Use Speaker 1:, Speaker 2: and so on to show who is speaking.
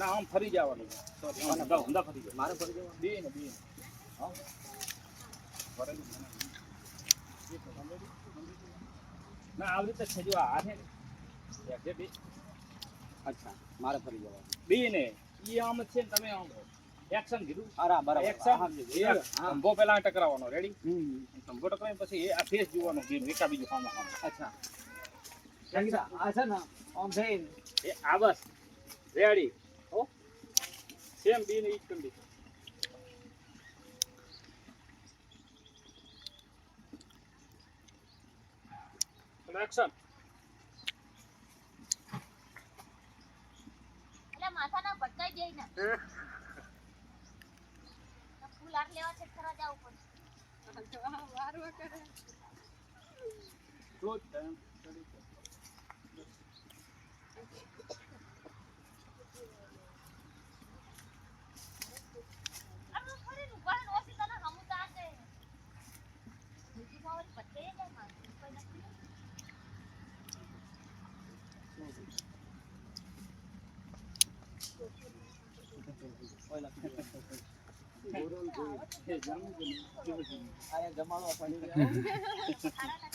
Speaker 1: ના આમ ફરી જવાનું સોરી ઊંધા ફરી જાય
Speaker 2: મારે ફરી જવાનું
Speaker 1: બે ને હા ના આવી રીતે છે જો આ છે ને બે
Speaker 2: અચ્છા મારે ફરી જવાનું
Speaker 1: બે ને ઈ આમ છે ને તમે આમ એક્શન કીધું
Speaker 2: બરાબર
Speaker 1: એક્શન
Speaker 2: હા
Speaker 1: સંભો પેલા ટકરાવવાનો રેડી સંભો ટકરાવીને પછી એ આ ફેસ જોવાનો બીજું એકા બીજું સામે સામે
Speaker 2: અચ્છા આ છે ને આમ થઈને
Speaker 1: એ આ બસ રેડી હો સેમ બી ને ઈ જ કંડી એક્શન
Speaker 3: એટલે માથાના ભટકાઈ જાય ને ફૂલ આટ લેવા છે ખરા જાવ પડશે વારવા કરે
Speaker 1: ક્લોઝ ટાઈમ
Speaker 3: આ ફરી રૂપાણ ઓસી તને હમુતા છે બીજી માવર ભટકાઈ જાય માં કોઈ નથી
Speaker 2: જમાડવા પડી ગયા